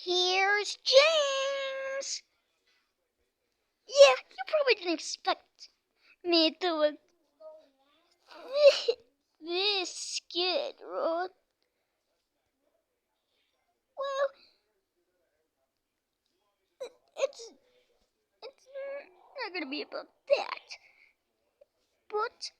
Here's James! Yeah, you probably didn't expect me to look this good, right? Well, it's not gonna be about that. But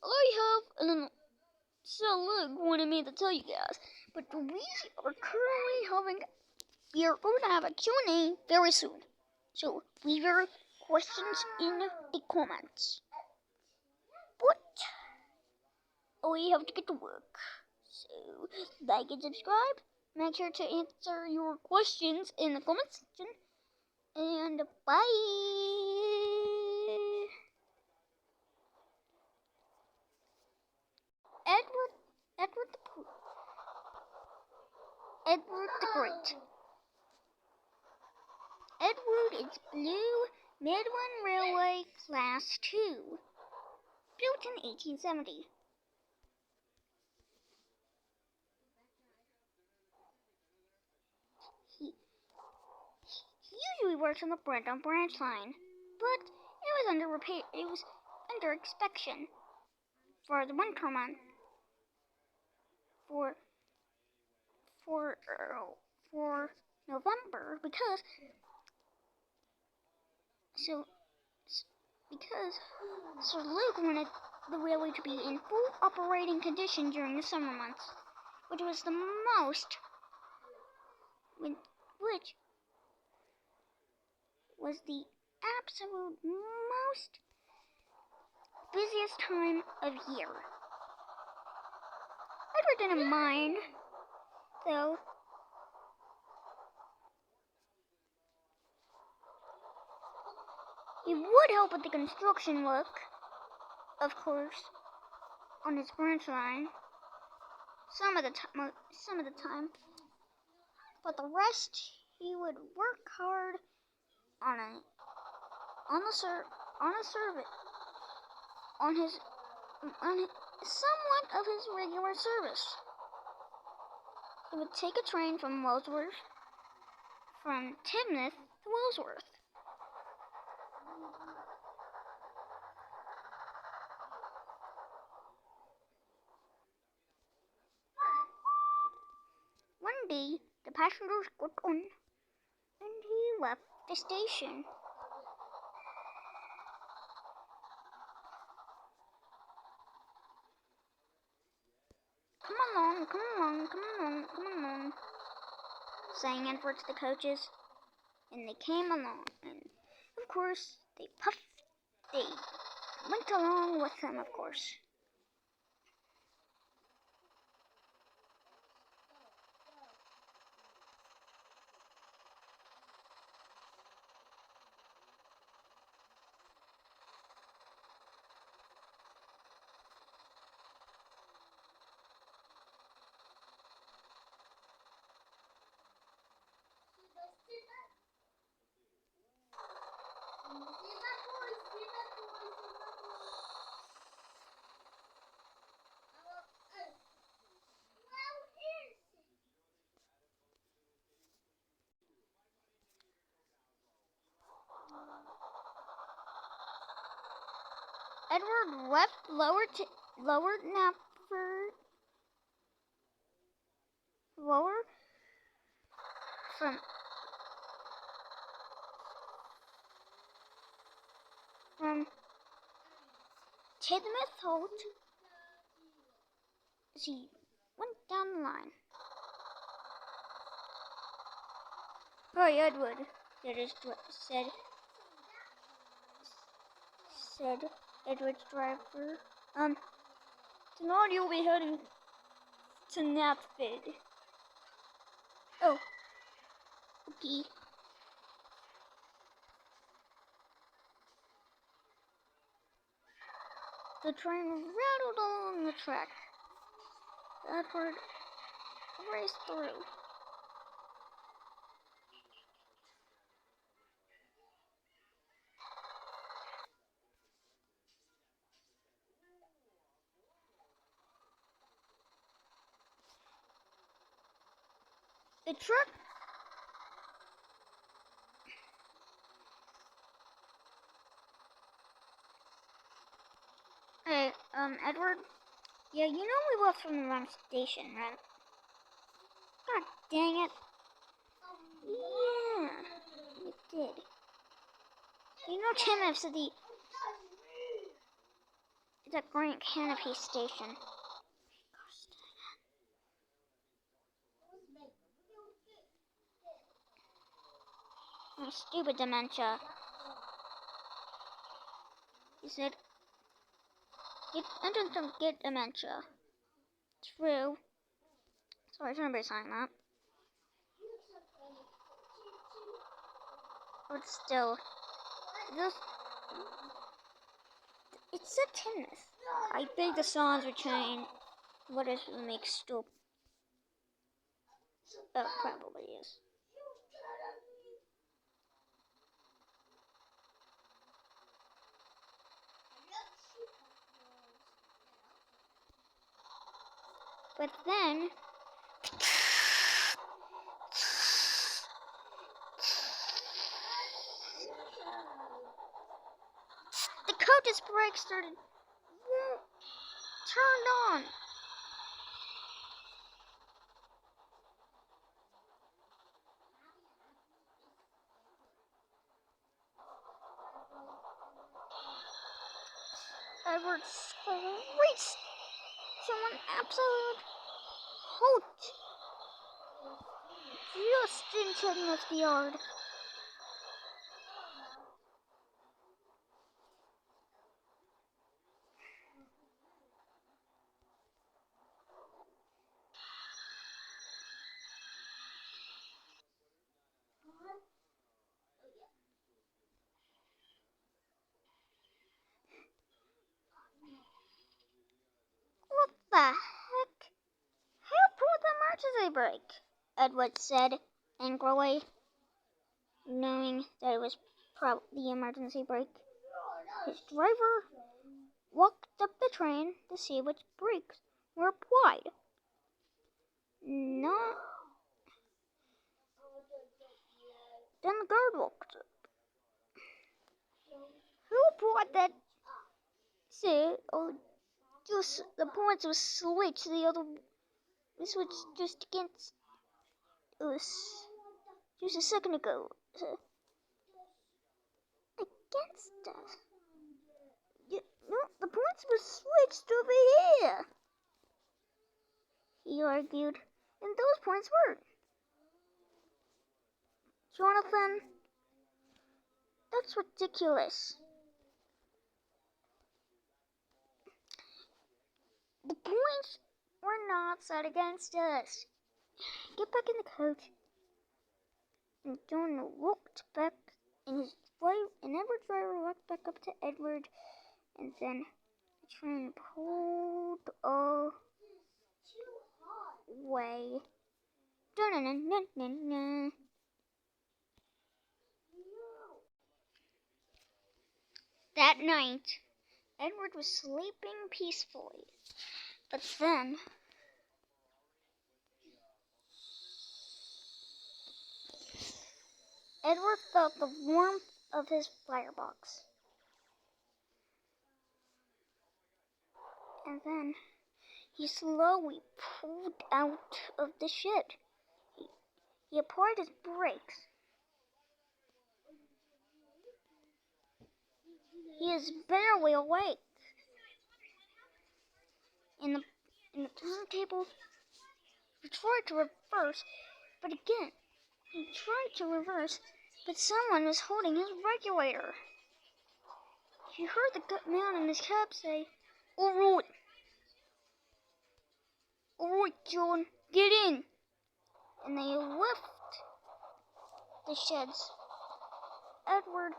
I have so Luke wanted me to tell you guys, but we are currently going to have a Q&A very soon. So leave your questions in the comments. But we have to get to work. So like and subscribe. Make sure to answer your questions in the comment section. And bye. Edward the Great. Edward is Blue Midland Railway Class 2, built in 1870. He usually works on the Brandon branch line, but it was under repair. It was under inspection for the winter month. For November because Sir Luke wanted the railway to be in full operating condition during the summer months, which was the absolute most busiest time of year. Edward didn't mind, though. He would help with the construction work, of course, on his branch line. Some of the time, but the rest he would work hard on somewhat of his regular service. He would take a train from Teignmouth to Wellsworth. One day, the passengers got on, and he left the station. Come along, sang Edward to the coaches, and they came along, and of course, they went along with him, of course. Edward left Lower from Teignmouth Holt as he went down the line. Hurry, Edward, said Edward's driver. Tonight you'll be heading to Knapford. Oh, okay. The train rattled along the track. Edward raced through. The truck. Hey, Edward. Yeah, you know we left from the wrong station, right? God dang it. Yeah, we did. You know, Tim, I've said the Grand Canopy Station. Oh, stupid dementia. He said, entrance don't get dementia. True. Sorry, I shouldn't be saying that. But still, it's a tennis. I think the songs would change. What if it makes stupid? Probably is. But then, the coach's brakes turned on. Edward screeched to an absolute halt just inside the yard. What the heck? Who pulled the emergency brake? Edward said angrily, knowing that it was the emergency brake. His driver walked up the train to see which brakes were applied. No. Then the guard walked up. Who applied that? See, just the points was switched. The other switch just against us just a second ago. Against us. No, the points were switched over here. He argued, and those points weren't. Jonathan, that's ridiculous. The points were not set against us. Get back in the coach. And John walked back, and Edward's driver walked back up to Edward, and then the train pulled away. Dun-dun-dun-dun-dun-dun. That night, Edward was sleeping peacefully, but then Edward felt the warmth of his firebox. And then he slowly pulled out of the shed. He applied his brakes. He is barely awake. In the turntable, he tried to reverse, but again, he tried to reverse, but someone was holding his regulator. He heard the man in his cab say, All right, John, get in. And they left the sheds. Edward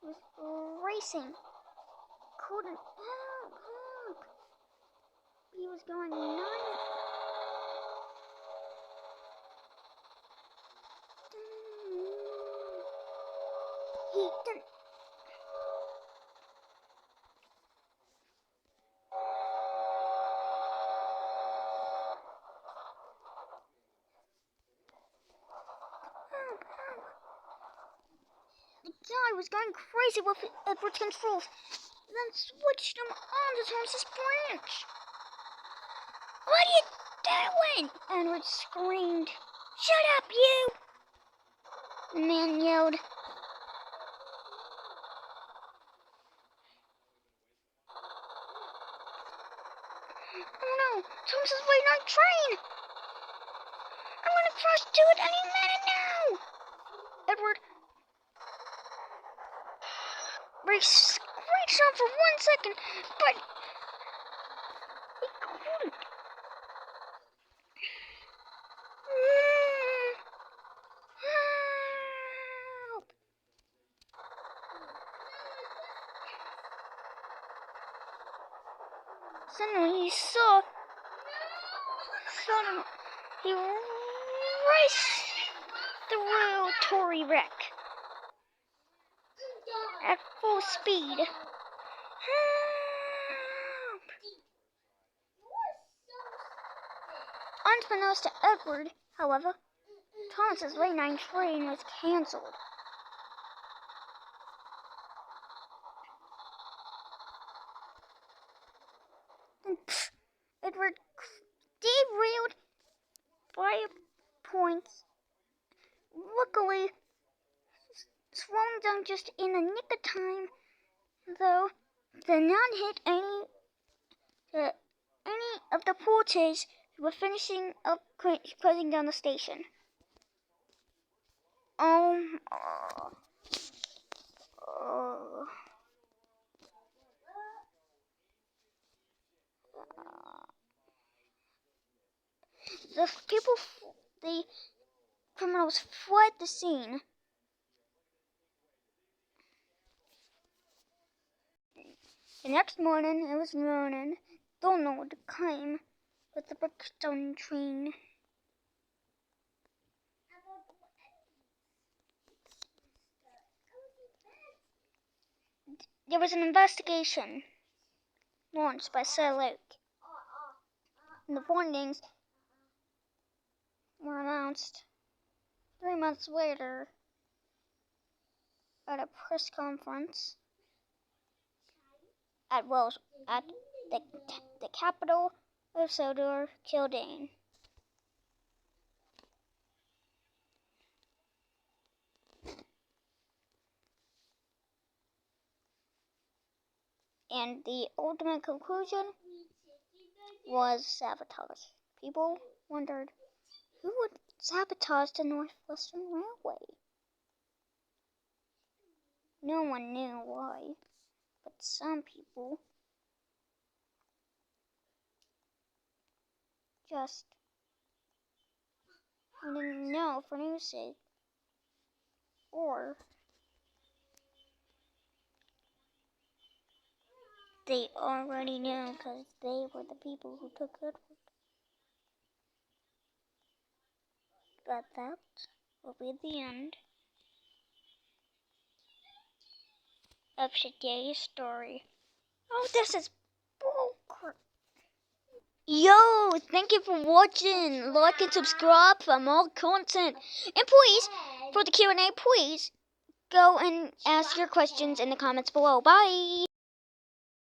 was racing. Couldn't help. He was going 9. he didn't. The guy was going crazy with Edward's controls, then switched them on to Thomas's branch. What are you doing? Edward screamed. Shut up, you! The man yelled. Oh no, Thomas is waiting on the train! I'm gonna crash to it any minute now! Edward brakes on for 1 second, but he couldn't. Help! Suddenly he saw Sodor. He raced through Tory wreck at full speed. Help! Unbeknownst to Edward, however, Thomas's late night train was cancelled. Edward derailed 5 points. Luckily, slowing down just in the nick of time, though, did not hit any of the porters who were finishing up closing down the station. The criminals fled the scene. The next morning, it was morning. Donald came with the Brookstone train. There was an investigation launched by Sir Luke, and the findings were announced 3 months later at a press conference at the capital of Sodor, Kildane. And the ultimate conclusion was sabotage. People wondered, who would sabotage the Northwestern Railway? No one knew why, but some people just didn't know for news sake, or they already knew because they were the people who took Edward. But that will be the end of today's story. Oh, this is bullcrap. Yo, thank you for watching. Like and subscribe for more content. And please, for the Q&A, please go and ask your questions in the comments below. Bye.